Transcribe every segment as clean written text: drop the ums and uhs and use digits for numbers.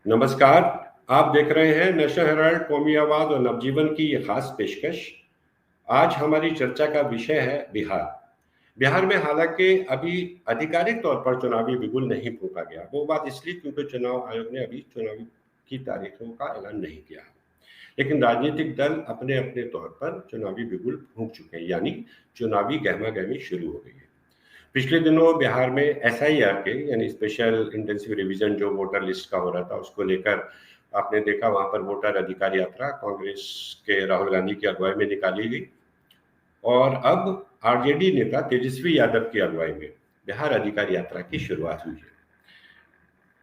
नमस्कार। आप देख रहे हैं नेशनल हेराल्ड, कौमी आवाज और नवजीवन की ये खास पेशकश। आज हमारी चर्चा का विषय है बिहार। बिहार में हालांकि अभी आधिकारिक तौर पर चुनावी बिगुल नहीं फूंका गया। वो बात इसलिए क्योंकि चुनाव आयोग ने अभी चुनाव की तारीखों का ऐलान नहीं किया, लेकिन राजनीतिक दल अपने अपने तौर पर चुनावी बिगुल फूंक चुके हैं, यानी चुनावी गहमा गहमी शुरू हो गई है। पिछले दिनों बिहार में एसआईआर के यानी स्पेशल इंटेंसिव रिवीजन जो वोटर लिस्ट का हो रहा था, उसको लेकर आपने देखा वहां पर वोटर अधिकार यात्रा कांग्रेस के राहुल गांधी की अगुवाई में निकाली गई और अब आरजेडी नेता तेजस्वी यादव की अगुवाई में बिहार अधिकार यात्रा की शुरुआत हुई है।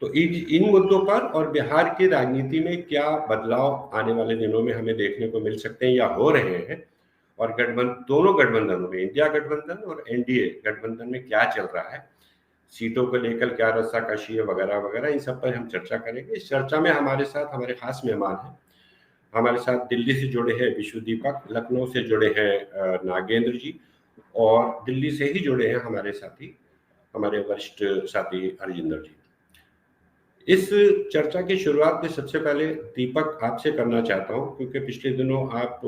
तो इन मुद्दों पर और बिहार की राजनीति में क्या बदलाव आने वाले दिनों में हमें देखने को मिल सकते हैं या हो रहे हैं, और दोनों गठबंधनों में, इंडिया गठबंधन और एनडीए गठबंधन में क्या चल रहा है, सीटों को लेकर क्या रस्साकशी है वगैरह वगैरह, इन सब पर हम चर्चा करेंगे। इस चर्चा में हमारे साथ हमारे खास मेहमान हैं। हमारे साथ दिल्ली से जुड़े हैं विश्व दीपक, लखनऊ से जुड़े हैं नागेंद्र जी, और दिल्ली से ही जुड़े हैं हमारे साथी, हमारे वरिष्ठ साथी हरजिंदर जी। इस चर्चा की शुरुआत में सबसे पहले दीपक आपसे करना चाहता हूं, क्योंकि पिछले दिनों आप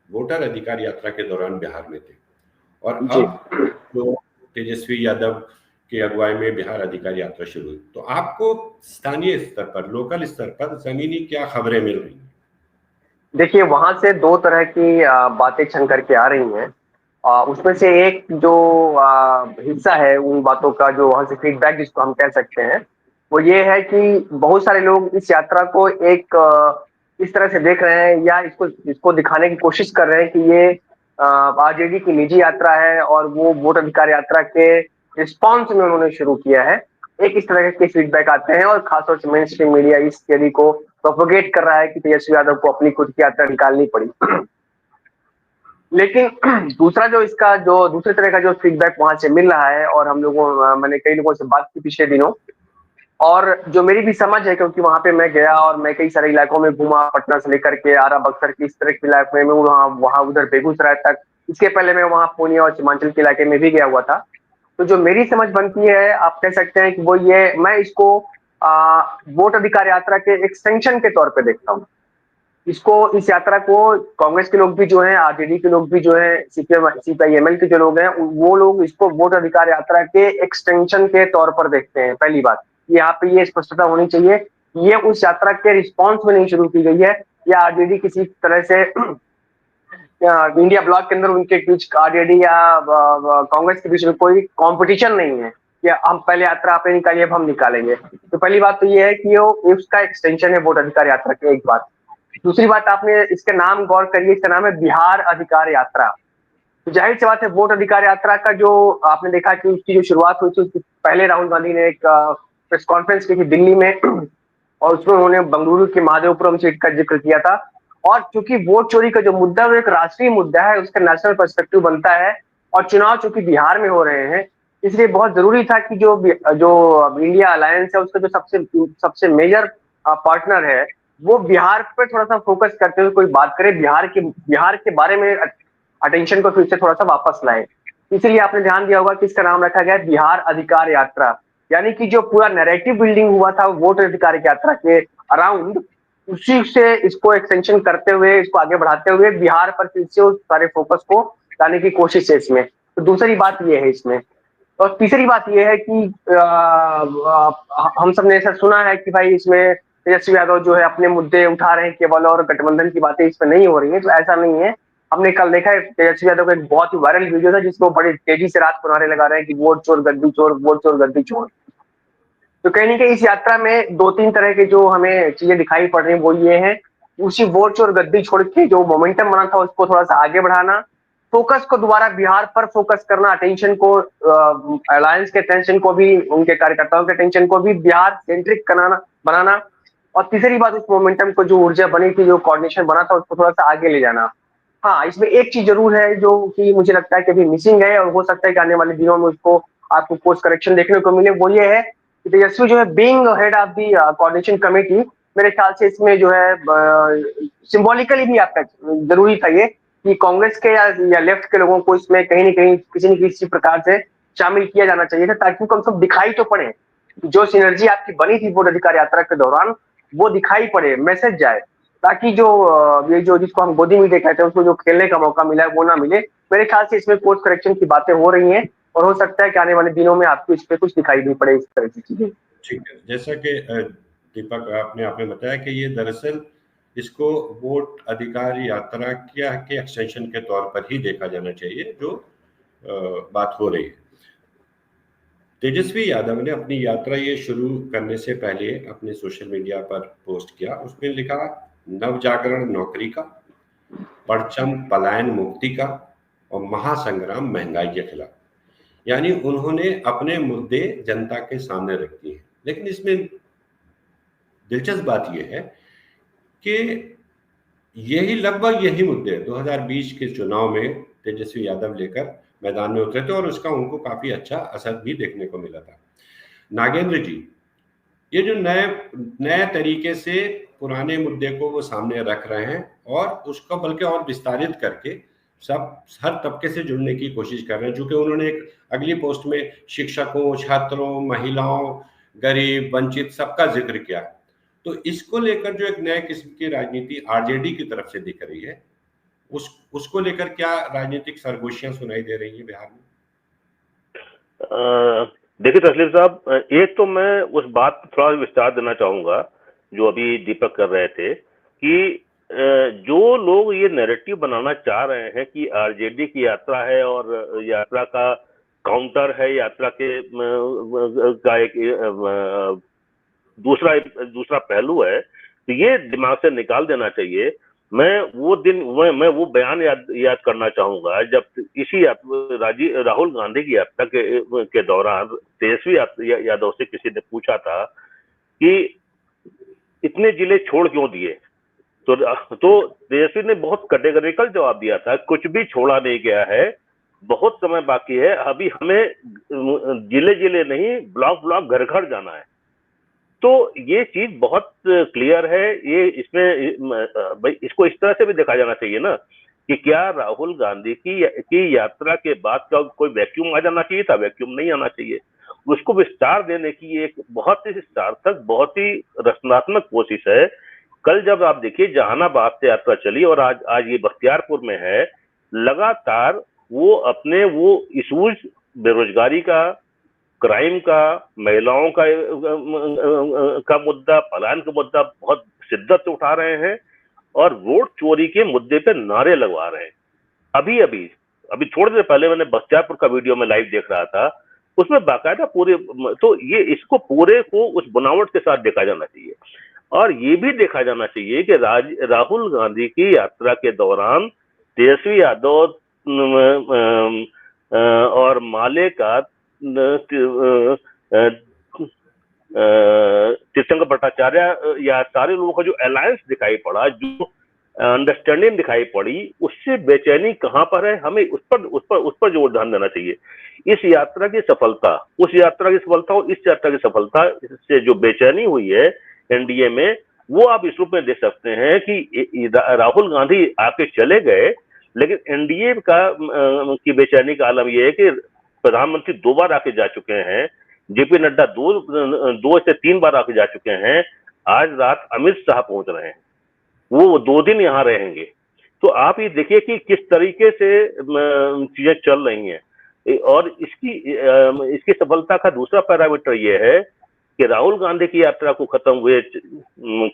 वोटर अधिकार यात्रा के दौरान बिहार में थे और अब जो तेजस्वी यादव की अगुवाई में बिहार अधिकार यात्रा शुरू हुई, तो आपको स्थानीय स्तर पर, लोकल स्तर पर जमीनी क्या खबरें मिल रही हैं? देखिए, वहां से दो तरह की बातें छन करके आ रही हैं। उसमें से एक जो हिस्सा है उन बातों का, जो वहां से फीडबैक जिसको हम कह सकते हैं, वो ये है कि बहुत सारे लोग इस यात्रा को एक इस तरह से देख रहे हैं या इसको इसको दिखाने की कोशिश कर रहे हैं कि ये आरजेडी की निजी यात्रा है और वो वोट अधिकार यात्रा के रिस्पॉन्स में उन्होंने शुरू किया है। एक इस तरह के फीडबैक आते हैं और खासतौर से मेन स्ट्रीम मीडिया इस थियरी को प्रोपोगेट कर रहा है कि तेजस्वी यादव को अपनी खुद की यात्रा निकालनी पड़ी। लेकिन दूसरा जो इसका जो दूसरे तरह का जो फीडबैक वहां से मिल रहा है, और हम लोगों मैंने कई लोगों से बात की पिछले दिनों, और जो मेरी भी समझ है क्योंकि वहां पे मैं गया और मैं कई सारे इलाकों में घूमा, पटना से लेकर के आरा बक्सर की इस तरह के इलाके में, वहाँ वहाँ उधर बेगूसराय तक। इसके पहले मैं वहाँ पूर्णिया और सीमांचल के इलाके में भी गया हुआ था। तो जो मेरी समझ बनती है, आप कह सकते हैं कि वो ये, मैं इसको वोट अधिकार यात्रा के एक्सटेंशन के तौर पे देखता हूँ। इसको, इस यात्रा को कांग्रेस के लोग भी जो हैं, आरजेडी के लोग भी जो हैं, सीपीआईएमएल के जो लोग हैं, वो लोग इसको वोट अधिकार यात्रा के एक्सटेंशन के तौर पर देखते हैं। पहली बात, यहाँ पे ये स्पष्टता होनी चाहिए, ये उस यात्रा के रिस्पॉन्स में नहीं शुरू की गई है, या आरजेडी किसी तरह से इंडिया ब्लॉक के अंदर उनके बीच, आरजेडी या कांग्रेस के बीच में कोई कंपटीशन नहीं है कि हम पहले यात्रा आपने निकाली अब हम निकालेंगे। तो पहली बात तो ये है कि वो उसका एक्सटेंशन है वोट अधिकार यात्रा की, एक बात। दूसरी बात, आपने इसके नाम गौर करिए, इसका नाम है बिहार अधिकार यात्रा। तो जाहिर सी बात है, वोट अधिकार यात्रा का जो आपने देखा कि उसकी जो शुरुआत हुई थी, उसके पहले राहुल गांधी ने एक प्रेस कॉन्फ्रेंस की थी दिल्ली में और उसमें उन्होंने बंगलुरु की महादेवपुरम सीट का जिक्र किया था। और चूंकि वोट चोरी का जो मुद्दा वो एक राष्ट्रीय मुद्दा है, उसका नेशनल पर्सपेक्टिव बनता है, और चुनाव चूंकि बिहार में हो रहे हैं, इसलिए बहुत जरूरी था कि जो जो इंडिया अलायंस है उसका जो सबसे सबसे मेजर पार्टनर है, वो बिहार पर थोड़ा सा फोकस करते हुए कोई बात करे, बिहार के बारे में अटेंशन को फिर से थोड़ा सा वापस लाए। इसीलिए आपने ध्यान दिया होगा कि इसका नाम रखा गया बिहार अधिकार यात्रा। यानी कि जो पूरा नैरेटिव बिल्डिंग हुआ था वोट अधिकार यात्रा के अराउंड, उसी से इसको एक्सटेंशन करते हुए, इसको आगे बढ़ाते हुए बिहार पर फिर से उस सारे फोकस को लाने की कोशिश है इसमें। तो दूसरी बात ये है इसमें। और तीसरी बात यह है कि हम सब ने ऐसा सुना है कि भाई इसमें तेजस्वी यादव जो है अपने मुद्दे उठा रहे हैं केवल, और गठबंधन की बातें इसमें नहीं हो रही है। तो ऐसा नहीं है। हमने कल देखा है तेजस्वी यादव का एक बहुत ही वायरल वीडियो था जिसको बड़ी तेजी से रात को नारे लगा रहे हैं कि वोट चोर गद्दी चोर, वोट चोर गद्दी चोर। तो कहीं ना कहीं इस यात्रा में दो तीन तरह के जो हमें चीजें दिखाई पड़ रही है, वो ये है, उसी वोट चोर गद्दी छोड़ के जो मोमेंटम बना था उसको थोड़ा सा आगे बढ़ाना, फोकस को दोबारा बिहार पर फोकस करना, अटेंशन को, अलायंस के अटेंशन को भी, उनके कार्यकर्ताओं के अटेंशन को भी बिहार सेंट्रिक बनाना। और तीसरी बात, उस मोमेंटम को, जो ऊर्जा बनी थी, जो कोऑर्डिनेशन बना था, उसको थोड़ा सा आगे ले जाना। हाँ, इसमें एक चीज जरूर है जो कि मुझे लगता है कि अभी मिसिंग है, और हो सकता है कि आने वाले दिनों में उसको आपको कोर्स करेक्शन देखने को मिले। वो ये है कि तेजस्वी जो है, being head of the coordination committee, मेरे ख्याल से इसमें जो है सिंबॉलिकली भी आपका जरूरी था ये कि कांग्रेस के या लेफ्ट के लोगों को इसमें कहीं ना कहीं किसी न किसी प्रकार से शामिल किया जाना चाहिए था, ताकि कम से कम दिखाई तो पड़े जो सिनर्जी आपकी बनी थी वोट अधिकार यात्रा के दौरान वो दिखाई पड़े, मैसेज जाए, ताकि जो ये जो जिसको हम गोदी मीडिया कहते हैं उसको जो खेलने का मौका मिला है वो ना मिले। मेरे ख्याल से इसमें कोर्स करेक्शन की बातें हो रही हैं और हो सकता है कि आने वाले दिनों में आपको इस पे कुछ दिखाई भी पड़े इस तरह की चीजें। ठीक है, जैसा कि दीपक आपने बताया कि ये दरअसल इसको वोट अधिकार यात्रा के एक्सटेंशन के तौर पर ही देखा जाना चाहिए जो बात हो रही है। तेजस्वी यादव ने अपनी यात्रा ये शुरू करने से पहले अपने सोशल मीडिया पर पोस्ट किया, उसमें लिखा नव जागरण नौकरी का, परचम पलायन मुक्ति का और महासंग्राम महंगाई के खिलाफ। यानी उन्होंने अपने मुद्दे जनता के सामने रख दिए। लेकिन इसमें दिलचस्प बात यह है कि लगभग यही मुद्दे 2020 के चुनाव में तेजस्वी यादव लेकर मैदान में उतरे थे और उसका उनको काफी अच्छा असर भी देखने को मिला था। नागेंद्र जी, ये जो नए तरीके से पुराने मुद्दे को वो सामने रख रहे हैं और उसको बल्कि और विस्तारित करके सब हर तबके से जुड़ने की कोशिश कर रहे हैं, चूंकि उन्होंने एक अगली पोस्ट में शिक्षकों, छात्रों, महिलाओं, गरीब, वंचित सबका जिक्र किया। तो इसको लेकर जो एक नए किस्म की राजनीति आरजेडी की तरफ से दिख रही है, उसको लेकर क्या राजनीतिक सरगोशियां सुनाई दे रही है बिहार में? देखिए तस्लीम साहब, एक तो मैं उस बात पर थोड़ा विस्तार देना चाहूंगा जो अभी दीपक कर रहे थे कि जो लोग ये नैरेटिव बनाना चाह रहे हैं कि आरजेडी की यात्रा है और यात्रा का काउंटर है, यात्रा के का एक दूसरा पहलू है, तो ये दिमाग से निकाल देना चाहिए। मैं वो बयान याद करना चाहूंगा जब इसी राहुल गांधी की यात्रा के दौरान तेजस्वी यादव से किसी ने पूछा था कि इतने जिले छोड़ क्यों दिए, तो तेजस्वी ने बहुत कैटेगरिकल जवाब दिया था, कुछ भी छोड़ा नहीं गया है, बहुत समय बाकी है, अभी हमें जिले जिले नहीं ब्लॉक ब्लॉक घर घर जाना है। तो ये चीज बहुत क्लियर है। ये इसमें भाई इसको इस तरह से भी देखा जाना चाहिए ना कि क्या राहुल गांधी की यात्रा के बाद क्या कोई वैक्यूम आ जाना चाहिए था? वैक्यूम नहीं आना चाहिए। उसको विस्तार देने की एक बहुत ही सार्थक, बहुत ही रचनात्मक कोशिश है। कल जब आप देखिए जहानाबाद से यात्रा चली और आज ये बख्तियारपुर में है, लगातार वो अपने वो इशूज, बेरोजगारी का, क्राइम का, महिलाओं का मुद्दा, पलायन का मुद्दा बहुत शिद्दत से उठा रहे हैं और वोट चोरी के मुद्दे पे नारे लगवा रहे हैं। अभी थोड़ी देर पहले मैंने बख्तियारपुर का वीडियो में लाइव देख रहा था, उसमें बाकायदा पूरे, तो ये इसको पूरे को उस बनावट के साथ देखा जाना चाहिए। और ये भी देखा जाना चाहिए कि राहुल गांधी की यात्रा के दौरान तेजस्वी यादव और माले का, तीर्थंकर भट्टाचार्य या सारे लोगों का जो अलायंस दिखाई पड़ा, जो अंडरस्टैंडिंग दिखाई पड़ी, उससे बेचैनी कहां पर है, हमें उस पर जोर ध्यान देना चाहिए। इस यात्रा की सफलता, उस यात्रा की सफलता और इस यात्रा की सफलता से जो बेचैनी हुई है एनडीए में, वो आप इस रूप में देख सकते हैं कि राहुल गांधी आके चले गए, लेकिन एनडीए की बेचैनी का आलम यह है कि प्रधानमंत्री 2 बार आके जा चुके हैं, जेपी नड्डा 2 से 3 बार आके जा चुके हैं, आज रात अमित शाह पहुंच रहे हैं, वो 2 दिन यहाँ रहेंगे। तो आप ये देखिए कि किस तरीके से चीजें चल रही हैं। और इसकी सफलता का दूसरा पैरामीटर ये है कि राहुल गांधी की यात्रा को खत्म हुए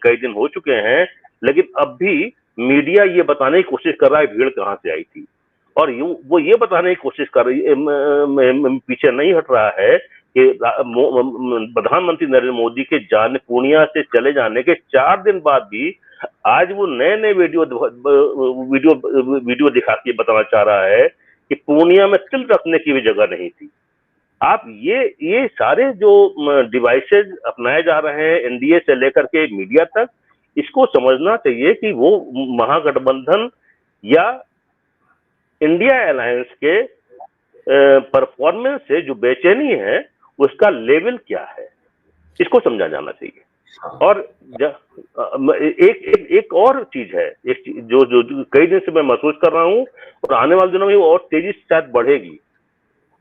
कई दिन हो चुके हैं, लेकिन अब भी मीडिया ये बताने की कोशिश कर रहा है भीड़ कहां से आई थी, और वो ये बताने की कोशिश कर रही है, पीछे नहीं हट रहा है कि प्रधानमंत्री नरेंद्र मोदी के पूर्णिया से चले जाने के 4 दिन बाद भी आज वो नए वीडियो दिखा के बताना चाह रहा है कि पूर्णिया में तिल रखने की भी जगह नहीं थी। आप ये सारे जो डिवाइसेज अपनाए जा रहे हैं एनडीए से लेकर के मीडिया तक, इसको समझना चाहिए कि वो महागठबंधन या इंडिया अलायंस के परफॉर्मेंस से जो बेचैनी है उसका लेवल क्या है, इसको समझा जाना चाहिए। और एक और चीज है, जो कई दिन से मैं महसूस कर रहा हूं और आने वाले दिनों में वो और तेजी से शायद बढ़ेगी,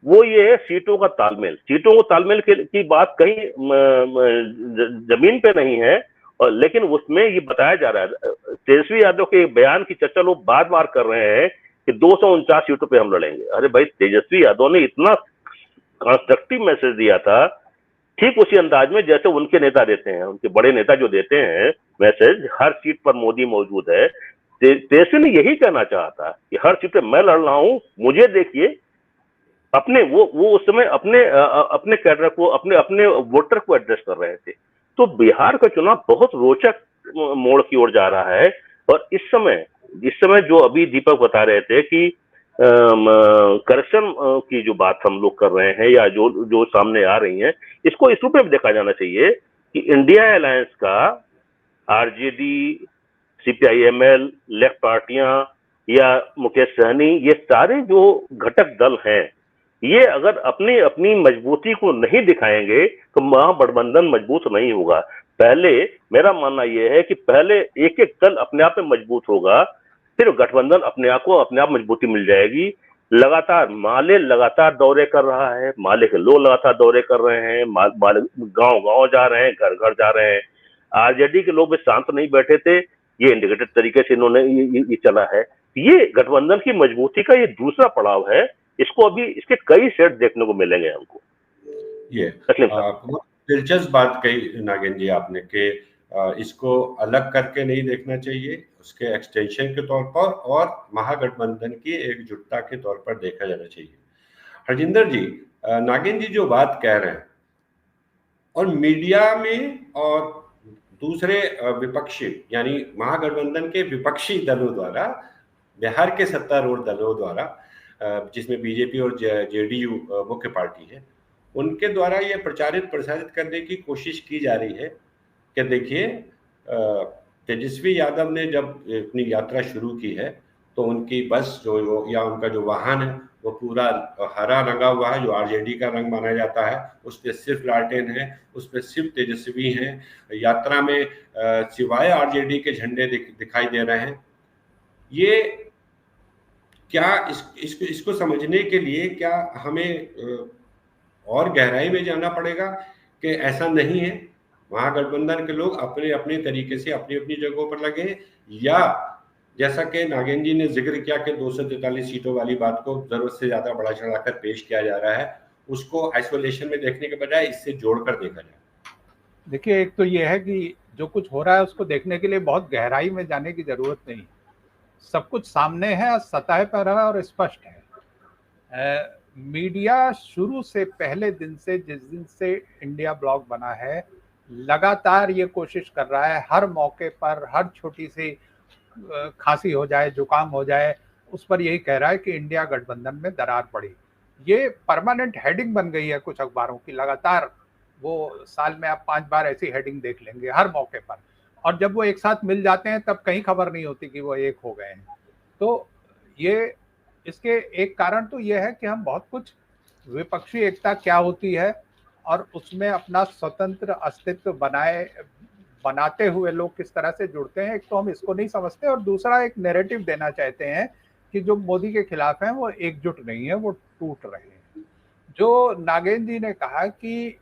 वो ये है सीटों का तालमेल। सीटों को तालमेल की बात कहीं जमीन पे नहीं है, और लेकिन उसमें ये बताया जा रहा है, तेजस्वी यादव के बयान की चर्चा लोग बार बार कर रहे हैं कि 249 सीटों पे हम लड़ेंगे। अरे भाई, तेजस्वी यादव ने इतना कंस्ट्रक्टिव मैसेज दिया था, ठीक उसी अंदाज में जैसे उनके नेता देते हैं, उनके बड़े नेता जो देते हैं मैसेज, हर सीट पर मोदी मौजूद है। तेजस्वी ने यही कहना चाहा था कि हर सीट पे मैं लड़ रहा हूं, मुझे देखिए। अपने वो उस समय अपने कैडर को, अपने वोटर को एड्रेस कर रहे थे। तो बिहार का चुनाव बहुत रोचक मोड़ की ओर जा रहा है। और इस समय जो अभी दीपक बता रहे थे कि करप्शन की जो बात हम लोग कर रहे हैं, या जो सामने आ रही हैं, इसको इस रूप में देखा जाना चाहिए कि इंडिया अलायंस का आरजेडी, सीपीआईएमएल, लेफ्ट पार्टियां या मुकेश सहनी, ये सारे जो घटक दल हैं, ये अगर अपनी अपनी मजबूती को नहीं दिखाएंगे तो महागठबंधन मजबूत नहीं होगा। पहले मेरा मानना यह है कि पहले एक एक दल अपने आप में मजबूत होगा, फिर गठबंधन अपने आप मजबूती मिल जाएगी। लगातार माले लगातार दौरे कर रहा है, माले के लोग लगातार दौरे कर रहे हैं, गांव गांव जा रहे हैं, घर घर जा रहे हैं। आरजेडी के लोग भी शांत नहीं बैठे थे, ये इंडिकेटेड तरीके से इन्होंने ये चला है। ये गठबंधन की मजबूती का ये दूसरा पड़ाव है। इसको अभी इसके कई सेट देखने को मिलेंगे हमको। ये बहुत दिलचस्प बात कही नागेंद्र जी आपने कि इसको अलग करके नहीं देखना चाहिए, उसके एक्सटेंशन के तौर पर और महागठबंधन की एकजुटता के तौर पर देखा जाना चाहिए। हरजिंदर जी, नागेंद्र जी जो बात कह रहे हैं, और मीडिया में और दूसरे विपक्षी यानी महागठबंधन के विपक्षी दलों द्वारा, बिहार के सत्तारूढ़ दलों द्वारा, जिसमें बीजेपी और जेडीयू मुख्य पार्टी है, उनके द्वारा ये प्रसारित करने की कोशिश की जा रही है कि देखिए, तेजस्वी यादव ने जब अपनी यात्रा शुरू की है तो उनकी बस जो या उनका जो वाहन है वो पूरा हरा रंगा हुआ है, जो आरजेडी का रंग माना जाता है। उस पर सिर्फ लालटेन है, उस पर सिर्फ तेजस्वी हैं। यात्रा में सिवाय आरजेडी के झंडे दिखाई दे रहे हैं। ये क्या इसको समझने के लिए क्या हमें और गहराई में जाना पड़ेगा कि ऐसा नहीं है, महागठबंधन के लोग अपने अपने तरीके से अपनी अपनी जगहों पर लगे हैं, या जैसा कि नागेंद्र जी ने जिक्र किया कि 243 सीटों वाली बात को जरूरत से ज्यादा बढ़ा चढ़ाकर पेश किया जा रहा है, उसको आइसोलेशन में देखने के बजाय इससे जोड़कर देखा जाए। देखिए, एक तो ये है कि जो कुछ हो रहा है उसको देखने के लिए बहुत गहराई में जाने की जरूरत नहीं, सब कुछ सामने है, सतह पर है और स्पष्ट है। मीडिया शुरू से, पहले दिन से, जिस दिन से इंडिया ब्लॉक बना है, लगातार ये कोशिश कर रहा है, हर मौके पर, हर छोटी सी खांसी हो जाए, जुकाम हो जाए, उस पर यही कह रहा है कि इंडिया गठबंधन में दरार पड़ी। ये परमानेंट हेडिंग बन गई है कुछ अखबारों की, लगातार वो साल में आप 5 बार ऐसी हेडिंग देख लेंगे हर मौके पर। और जब वो एक साथ मिल जाते हैं तब कहीं खबर नहीं होती कि वो एक हो गए हैं। तो ये इसके एक कारण तो ये है कि हम बहुत कुछ, विपक्षी एकता क्या होती है और उसमें अपना स्वतंत्र अस्तित्व बनाते हुए लोग किस तरह से जुड़ते हैं, एक तो हम इसको नहीं समझते, और दूसरा एक नैरेटिव देना चाहते हैं कि जो मोदी के खिलाफ हैं वो एकजुट नहीं है, वो टूट रहे हैं। जो नागेंद्र जी ने कहा कि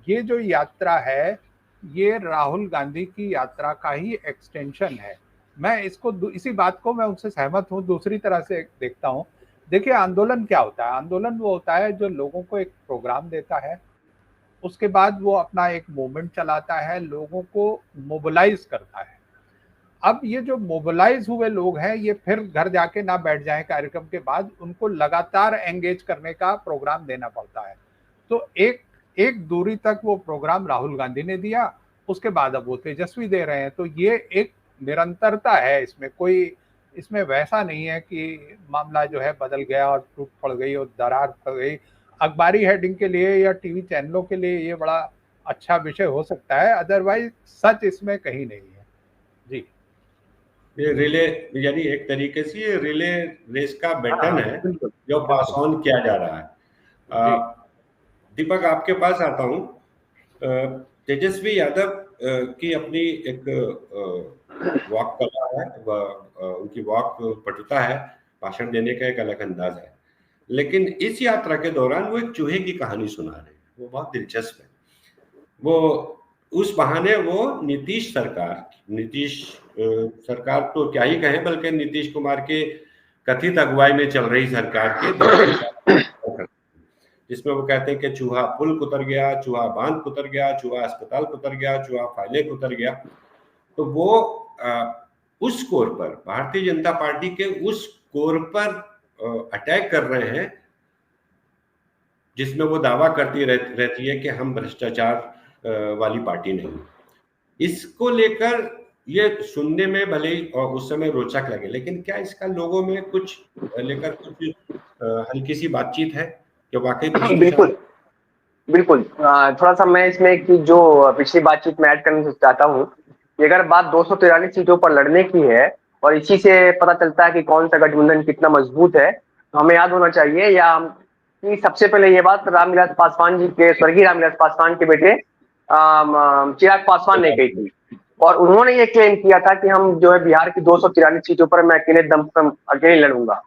ये जो यात्रा है ये राहुल गांधी की यात्रा का ही एक्सटेंशन है, मैं इसको, इसी बात को मैं उनसे सहमत हूँ। दूसरी तरह से देखता हूँ, देखिए आंदोलन क्या होता है? आंदोलन वो होता है जो लोगों को एक प्रोग्राम देता है, उसके बाद वो अपना एक मूवमेंट चलाता है, लोगों को मोबिलाइज करता है। अब ये जो मोबिलाइज हुए लोग हैं, ये फिर घर जाके ना बैठ जाएं कार्यक्रम के बाद, उनको लगातार एंगेज करने का प्रोग्राम देना पड़ता है। तो एक दूरी तक वो प्रोग्राम राहुल गांधी ने दिया, उसके बाद अब वो तेजस्वी दे रहे हैं। तो ये एक निरंतरता है इसमें, कोई इसमें वैसा नहीं है कि मामला जो है बदल गया और टूट पड़ गई और दरार पड़ गई। अखबारी हेडिंग के लिए या टीवी चैनलों के लिए ये बड़ा अच्छा विषय हो सकता है, अदरवाइज सच इसमें कहीं नहीं है। जी, ये रिले, यानी एक तरीके से ये रिले रेस का बैटन है जो पास ऑन किया जा रहा है। दीपक, आपके पास आता हूँ। तेजस्वी यादव की अपनी एक वॉक कला है, उनकी वॉक पटुता है, भाषण देने का एक अलग अंदाज है। लेकिन इस यात्रा के दौरान वो एक चूहे की कहानी सुना रहे हैं, वो बहुत दिलचस्प है। वो उस बहाने वो नीतीश सरकार तो क्या ही कहें, बल्कि नीतीश कुमार के कथित अगुवाई में चल रही सरकार के जिसमें वो कहते हैं कि चूहा पुल कुतर गया, चूहा बांध कुतर गया, चूहा अस्पताल कुतर गया, चूहा फाइलें कुतर गया। तो वो उस स्कोर पर, भारतीय जनता पार्टी के उस स्कोर पर अटैक कर रहे हैं जिसमें वो दावा करती रहती है कि हम भ्रष्टाचार वाली पार्टी नहीं। इसको लेकर ये सुनने में भले ही उस समय रोचक लगे, लेकिन क्या इसका लोगों में कुछ लेकर कुछ हल्की सी बातचीत है कि वाकई बिल्कुल बिल्कुल। थोड़ा सा मैं इसमें एक चीज जो पिछली बातचीत में ऐड करना चाहता हूँ कि अगर बात 243 सीटों पर लड़ने की है और इसी से पता चलता है कि कौन सा गठबंधन कितना मजबूत है, तो हमें याद होना चाहिए या कि सबसे पहले ये बात रामविलास पासवान जी के, स्वर्गीय रामविलास पासवान के बेटे चिराग पासवान ने कही थी, और उन्होंने ये क्लेम किया था कि हम जो है बिहार की 243 सीटों पर मैं अकेले दम पर अकेले लड़ूंगा।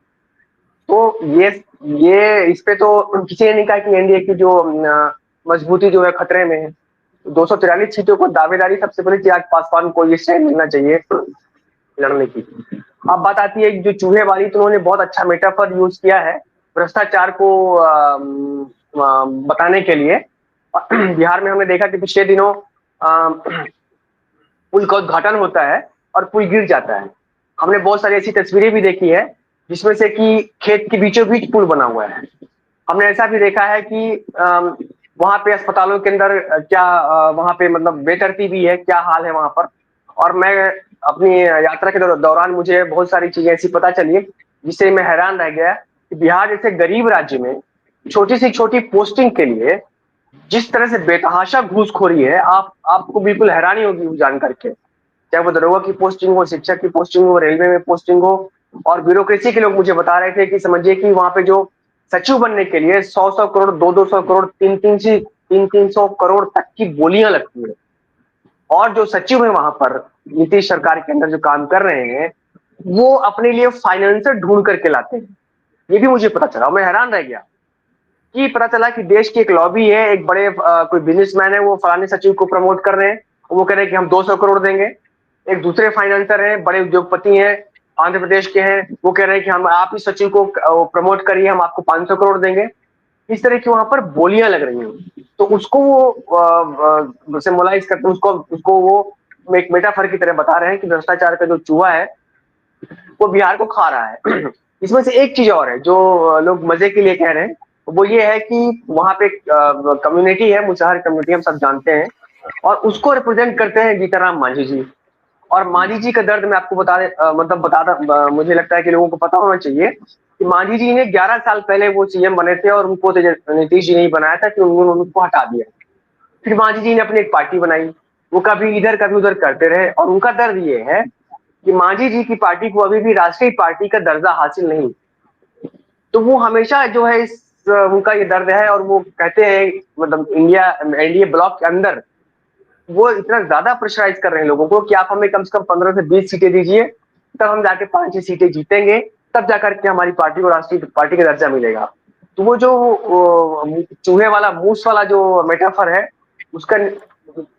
तो ये इस पे तो किसी ने नहीं कहा कि एनडीए की जो मजबूती जो है खतरे में है। 243 सीटों को दावेदारी सबसे पहले चिराग पासवान को ये स्टैंड मिलना चाहिए लड़ने की। अब बात आती है जो चूहे वाली, तो उन्होंने बहुत अच्छा मेटाफर यूज किया है भ्रष्टाचार को बताने के लिए। बिहार में हमने देखा कि पिछले दिनों पुल का उद्घाटन होता है और पुल गिर जाता है। हमने बहुत सारी ऐसी तस्वीरें भी देखी है जिसमें से कि खेत के बीचों बीच पुल बना हुआ है। हमने ऐसा भी देखा है कि वहां पे अस्पतालों के अंदर क्या वहां पे मतलब बेतरतीबी है, क्या हाल है वहां पर। और मैं अपनी यात्रा के दौरान मुझे बहुत सारी चीजें ऐसी पता चली जिससे मैं हैरान रह गया कि बिहार जैसे गरीब राज्य में छोटी से छोटी पोस्टिंग के लिए जिस तरह से बेतहाशा घूसखोरी है, आपको बिल्कुल हैरानी होगी जान करके। चाहे वो दरोगा की पोस्टिंग हो, शिक्षक की पोस्टिंग हो, रेलवे में पोस्टिंग हो, और ब्यूरोक्रेसी के लोग मुझे बता रहे थे कि समझिए कि वहां पे जो सचिव बनने के लिए 100 करोड़, 200 करोड़, 300 करोड़ तक की बोलियां लगती है। और जो सचिव है वहां पर नीतीश सरकार के अंदर जो काम कर रहे हैं, वो अपने लिए फाइनेंसर ढूंढ करके लाते हैं। ये भी मुझे पता चला, मैं हैरान रह गया कि पता चला कि देश की एक लॉबी है, एक बड़े कोई बिजनेसमैन है, वो फलाने सचिव को प्रमोट कर रहे हैं, वो कह रहे हैं कि हम 200 करोड़ देंगे। एक दूसरे फाइनेंसर हैं, बड़े उद्योगपति हैं, आंध्र प्रदेश के हैं, वो कह रहे हैं कि हम आप इस सचिव को प्रमोट करिए, हम आपको 500 करोड़ देंगे। इस तरह की वहां पर बोलियां लग रही हैं। तो उसको वो सिंबलाइज करते हैं, उसको वो एक मेटाफर की तरह बता रहे हैं कि भ्रष्टाचार का जो चूहा है वो बिहार को खा रहा है। इसमें से एक चीज और है जो लोग मजे के लिए कह रहे हैं, वो ये है कि वहां पे कम्युनिटी है, मुसहर कम्युनिटी, हम सब जानते हैं, और उसको रिप्रेजेंट करते हैं जीतनराम मांझी जी। और मांझी जी का दर्द मैं आपको मुझे लगता है कि लोगों को पता होना चाहिए कि मांझी जी ने 11 साल पहले वो सीएम बने थे और उनको नीतीश जी ने ही बनाया था कि उन्होंने उनको हटा दिया। फिर मांझी जी ने अपनी एक पार्टी बनाई, वो कभी इधर कभी उधर करते रहे, और उनका दर्द ये है कि मांझी जी की पार्टी को अभी भी राष्ट्रीय पार्टी का दर्जा हासिल नहीं। तो वो हमेशा जो है उनका ये दर्द है, और वो कहते हैं मतलब एनडीए ब्लॉक के अंदर वो इतना ज्यादा प्रेशराइज कर रहे हैं लोगों को कि आप हमें कम से कम 15 से 20 सीटें दीजिए, तब हम जाके 5-6 सीटें जीतेंगे, तब जाकर के हमारी पार्टी को राष्ट्रीय पार्टी का दर्जा मिलेगा। तो वो जो चूहे वाला मूस वाला जो मेटाफर है, उसका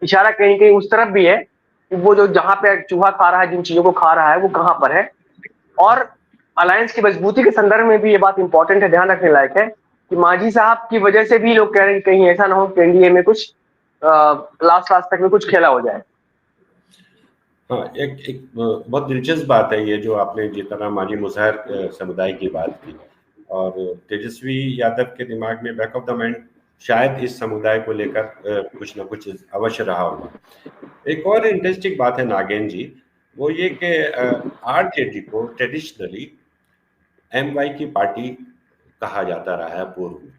इशारा कहीं कहीं उस तरफ भी है कि वो जो जहां पे चूहा खा रहा है, जिन चीजों को खा रहा है, वो कहां पर है। और अलायंस की मजबूती के संदर्भ में भी ये बात इंपॉर्टेंट है, ध्यान रखने लायक है कि मांझी साहब की वजह से भी लोग कह रहे हैं कि कहीं ऐसा ना हो कि एनडीए में कुछ लास्ट तक में कुछ खेला हो जाए। हाँ, एक बहुत दिलचस्प बात है ये जो आपने जीतनराम मांझी मुसहर समुदाय की बात की, और तेजस्वी यादव के दिमाग में बैक ऑफ द माइंड शायद इस समुदाय को लेकर कुछ ना कुछ अवश्य रहा होगा। एक और इंटरेस्टिंग बात है नागेन जी, वो ये कि आरजेडी को ट्रेडिशनली एमवाई की पार्टी कहा जाता रहा है पूर्व में,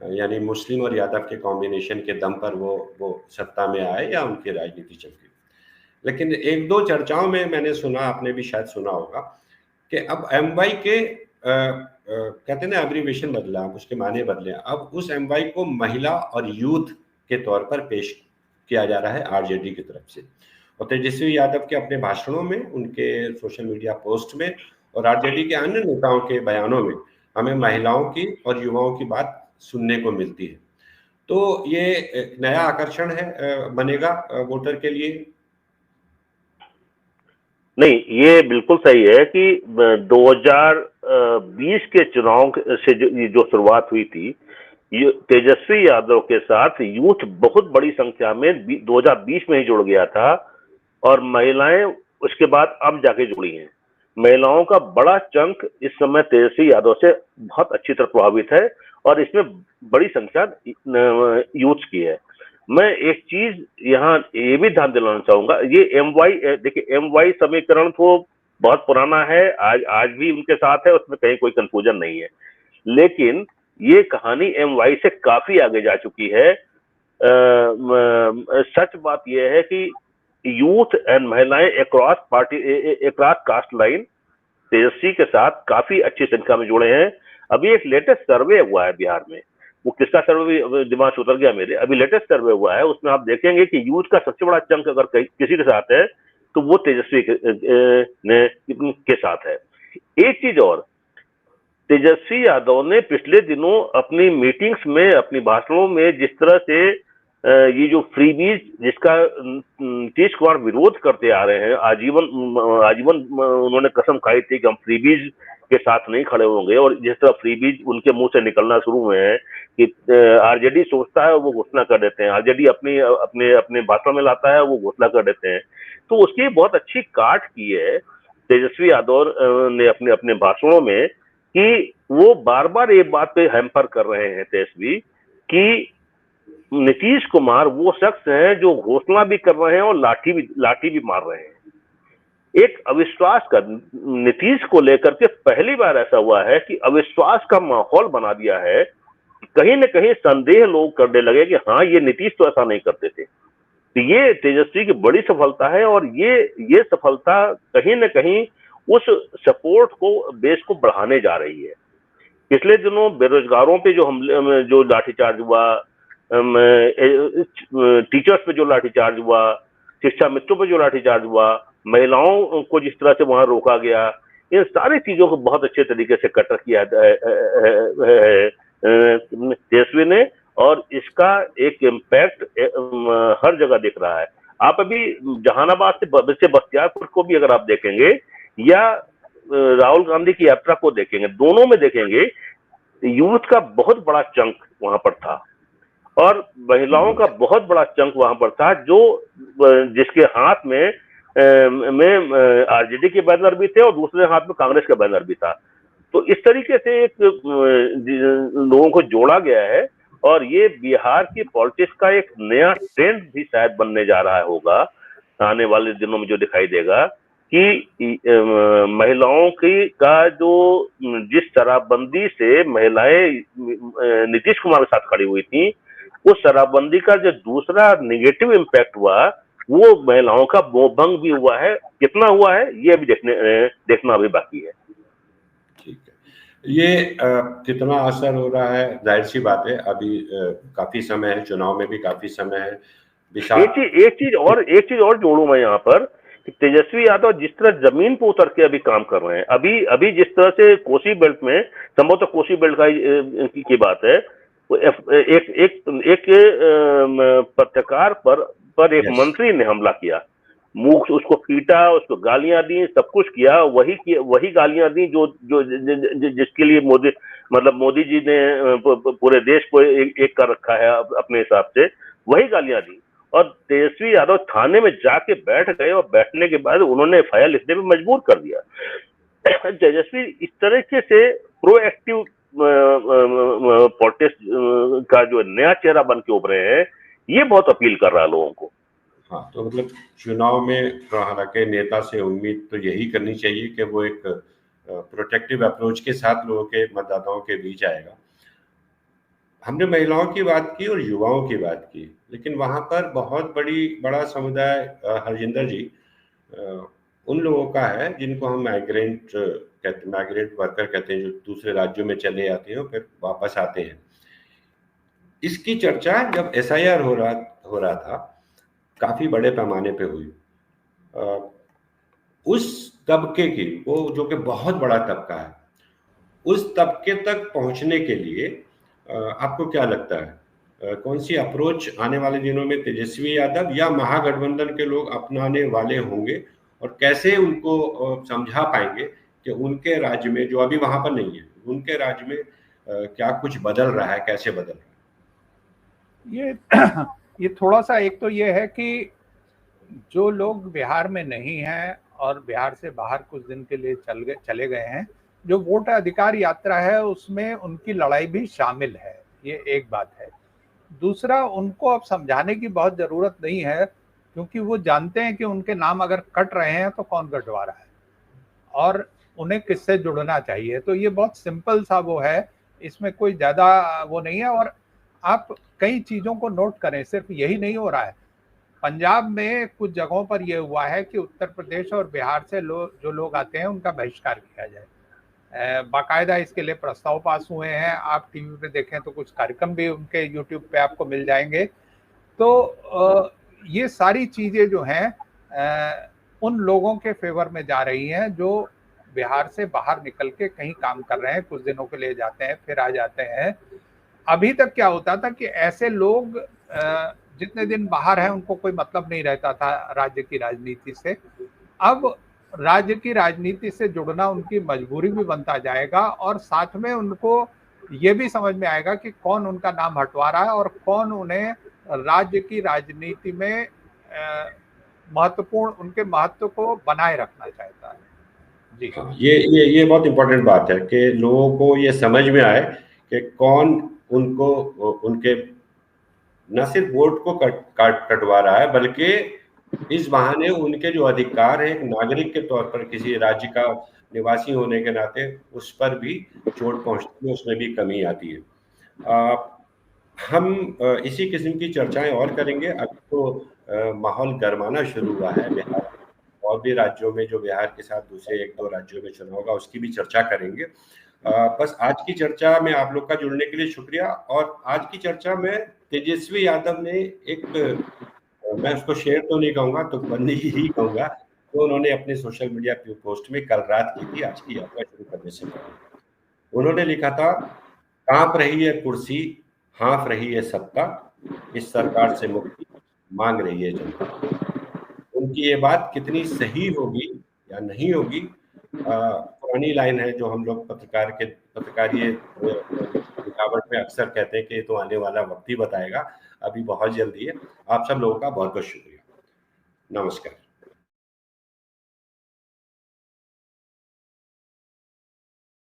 यानी मुस्लिम और यादव के कॉम्बिनेशन के दम पर वो सत्ता में आए या उनकी राजनीति चलती। लेकिन एक दो चर्चाओं में मैंने सुना, आपने भी शायद सुना होगा, कि अब एमवाई के कहते हैं ना एब्रीविएशन बदला, उसके माने बदले, अब उस एमवाई को महिला और यूथ के तौर पर पेश किया जा रहा है आरजेडी की तरफ से। और तेजस्वी यादव के अपने भाषणों में, उनके सोशल मीडिया पोस्ट में और आरजेडी के अन्य नेताओं के बयानों में हमें महिलाओं की और युवाओं की बात सुनने को मिलती है। तो ये एक नया आकर्षण है बनेगा वोटर के लिए। नहीं, ये बिल्कुल सही है कि 2020 के चुनाव से जो शुरुआत हुई थी, ये तेजस्वी यादव के साथ यूथ बहुत बड़ी संख्या में 2020 में ही जुड़ गया था, और महिलाएं उसके बाद अब जाके जुड़ी हैं। महिलाओं का बड़ा चंक इस समय तेजस्वी यादव से बहुत अच्छी तरह प्रभावित है, और इसमें बड़ी संख्या यूथ की है। मैं एक चीज यहाँ ये भी ध्यान दिलाना चाहूंगा, ये देखिए MY समीकरण तो बहुत पुराना है, आज भी उनके साथ है, उसमें कहीं कोई कंफ्यूजन नहीं है। लेकिन ये कहानी MY से काफी आगे जा चुकी है। सच बात यह है कि यूथ एंड महिलाएं अक्रॉस कास्ट लाइन तेजस्वी के साथ काफी अच्छी संख्या में जुड़े हैं। अभी एक लेटेस्ट सर्वे हुआ है बिहार में, वो किसका सर्वे दिमाग से उतर गया मेरे, अभी लेटेस्ट सर्वे हुआ है, उसमें आप देखेंगे कि यूथ का सबसे बड़ा चंक अगर किसी के साथ है तो वो तेजस्वी के साथ है। एक चीज और, तेजस्वी यादव ने पिछले दिनों अपनी मीटिंग्स में, अपनी भाषणों में जिस तरह से ये जो फ्रीबीज जिसका नीतीश कुमार विरोध करते आ रहे हैं, आजीवन उन्होंने कसम खाई थी कि हम फ्रीबीज के साथ नहीं खड़े होंगे, और जिस तरह फ्रीबीज उनके मुंह से निकलना शुरू हुए हैं कि आरजेडी सोचता है वो घोषणा कर देते हैं, आरजेडी अपने भाषण में लाता है वो घोषणा कर देते हैं। तो उसकी बहुत अच्छी काट की है तेजस्वी यादव ने अपने भाषणों में, कि वो बार बार ये बात पे हैम्पर कर रहे हैं तेजस्वी कि नीतीश कुमार वो शख्स हैं जो घोषणा भी कर रहे हैं और लाठी भी मार रहे हैं। एक अविश्वास का, नीतीश को लेकर के पहली बार ऐसा हुआ है कि अविश्वास का माहौल बना दिया है, कहीं न कहीं संदेह लोग करने लगे कि हाँ ये नीतीश तो ऐसा नहीं करते थे। तो ये तेजस्वी की बड़ी सफलता है, और ये सफलता कहीं न कहीं उस सपोर्ट को, बेस को बढ़ाने जा रही है। पिछले दिनों बेरोजगारों पे जो लाठीचार्ज हुआ, टीचर्स पे जो लाठीचार्ज हुआ, शिक्षा मित्रों पे जो लाठीचार्ज हुआ, महिलाओं को जिस तरह से वहां रोका गया, इन सारी चीजों को बहुत अच्छे तरीके से कटर किया तेजस्वी ने, और इसका एक इम्पैक्ट हर जगह दिख रहा है। आप अभी जहानाबाद से बख्तियारपुर को भी अगर आप देखेंगे, या राहुल गांधी की यात्रा को देखेंगे, दोनों में देखेंगे यूथ का बहुत बड़ा चंक वहां पर था, और महिलाओं का बहुत बड़ा चंक वहां पर था, जो जिसके हाथ में आरजेडी के बैनर भी थे और दूसरे हाथ में कांग्रेस का बैनर भी था। तो इस तरीके से एक लोगों को जोड़ा गया है, और ये बिहार की पॉलिटिक्स का एक नया ट्रेंड भी शायद बनने जा रहा होगा आने वाले दिनों में, जो दिखाई देगा कि महिलाओं की का जो जिस शराबबंदी से महिलाएं नीतीश कुमार के साथ खड़ी हुई थी, उस शराबबंदी का जो दूसरा नेगेटिव इम्पैक्ट हुआ, वो महिलाओं का मोहभंग भी हुआ है। कितना हुआ है ये अभी देखना अभी बाकी है। ठीक है, ये कितना असर हो रहा है, जाहिर सी बात है, अभी काफी समय है, चुनाव में भी काफी समय है। एक चीज और जोड़ू मैं यहाँ पर, तेजस्वी यादव जिस तरह जमीन पर उतर के अभी काम कर रहे हैं, अभी जिस तरह से कोसी बेल्ट में, संभवतः कोसी बेल्ट की बात है, एक पत्रकार पर एक मंत्री ने हमला किया, मुंह उसको पीटा, उसको गालियां दी, सब कुछ किया, वही गालियां दी जो जिसके लिए मोदी जी ने पूरे देश को एक कर रखा है अपने हिसाब से, वही गालियां दी। और तेजस्वी यादव थाने में जाके बैठ गए, और बैठने के बाद उन्होंने FIR लिखने में मजबूर कर दिया। तेजस्वी इस तरीके से प्रोएक्टिव पॉलिटिक्स का जो नया चेहरा बन के उभरे हैं, ये बहुत अपील कर रहा है लोगों को। हाँ, तो मतलब चुनाव में हालांकि नेता से उम्मीद तो यही करनी चाहिए कि वो एक प्रोटेक्टिव अप्रोच के साथ लोगों के, मतदाताओं के बीच आएगा। हमने महिलाओं की बात की और युवाओं की बात की, लेकिन वहां पर बहुत बड़ा समुदाय, हरजिंदर जी, उन लोगों का है जिनको हम माइग्रेंट वर्कर कहते हैं, जो दूसरे राज्यों में चले जाते हैं और फिर वापस आते हैं। इसकी चर्चा जब SIR हो रहा था, काफी बड़े पैमाने पे हुई। उस तबके की, वो जो कि बहुत बड़ा तबका है, उस तबके तक पहुंचने के लिए आपको क्या लगता है, कौन सी अप्रोच आने वाले दिनों में तेजस्वी यादव या महागठबंधन के लोग अपनाने वाले होंगे, और कैसे उनको समझा पाएंगे कि उनके राज्य में, जो अभी वहां पर नहीं है, उनके राज्य में क्या कुछ बदल रहा है, कैसे बदल रहा है? ये थोड़ा सा, एक तो ये है कि जो लोग बिहार में नहीं हैं और बिहार से बाहर कुछ दिन के लिए चले गए हैं, जो वोट अधिकार यात्रा है उसमें उनकी लड़ाई भी शामिल है, ये एक बात है। दूसरा, उनको अब समझाने की बहुत जरूरत नहीं है, क्योंकि वो जानते हैं कि उनके नाम अगर कट रहे हैं तो कौन कटवा रहा है और उन्हें किससे जुड़ना चाहिए। तो ये बहुत सिंपल सा वो है, इसमें कोई ज्यादा वो नहीं है। और आप कई चीजों को नोट करें, सिर्फ यही नहीं हो रहा है। पंजाब में कुछ जगहों पर यह हुआ है कि उत्तर प्रदेश और बिहार से जो लोग आते हैं उनका बहिष्कार किया जाए। बाकायदा इसके लिए प्रस्ताव पास हुए हैं। आप टीवी पे देखें तो कुछ कार्यक्रम भी उनके यूट्यूब पे आपको मिल जाएंगे। तो ये सारी चीजें जो हैं उन लोगों के फेवर में जा रही हैं जो बिहार से बाहर निकल के कहीं काम कर रहे हैं, कुछ दिनों के लिए जाते हैं फिर आ जाते हैं। अभी तक क्या होता था कि ऐसे लोग जितने दिन बाहर हैं उनको कोई मतलब नहीं रहता था राज्य की राजनीति से। अब राज्य की राजनीति से जुड़ना उनकी मजबूरी भी बनता जाएगा, और साथ में उनको ये भी समझ में आएगा कि कौन उनका नाम हटवा रहा है और कौन उन्हें राज्य की राजनीति में महत्वपूर्ण, उनके महत्व को बनाए रखना चाहता है। जी है? ये बहुत इंपॉर्टेंट बात है कि लोगों को ये समझ में आए कि कौन उनको, उनके न सिर्फ वोट को कटवा रहा है, बल्कि इस बहाने उनके जो अधिकार है एक नागरिक के तौर पर, किसी राज्य का निवासी होने के नाते, उस पर भी चोट पहुंचती है, उसमें भी कमी आती है। हम इसी किस्म की चर्चाएं और करेंगे। अभी तो माहौल गर्माना शुरू हुआ है बिहार और भी राज्यों में, जो बिहार के साथ दूसरे एक दो राज्यों में चुनाव होगा उसकी भी चर्चा करेंगे। बस आज की चर्चा में आप लोग का जुड़ने के लिए शुक्रिया। और आज की चर्चा में तेजस्वी यादव ने एक, मैं उसको शेयर तो नहीं कहूंगा, तो बंदी ही कहूंगा, तो उन्होंने अपने सोशल मीडिया पोस्ट में कल रात की थी, आज की यात्रा शुरू करने से पहले। उन्होंने लिखा था, कांप रही है कुर्सी, हाँफ रही है सत्ता, इस सरकार से मुक्ति मांग रही है जनता। उनकी ये बात कितनी सही होगी या नहीं होगी, पुरानी लाइन है जो हम लोग पत्रकारीय लिखावट में अक्सर कहते हैं कि तो आने वाला वक्त ही बताएगा। अभी बहुत जल्दी है। आप सब लोगों का बहुत बहुत शुक्रिया। नमस्कार।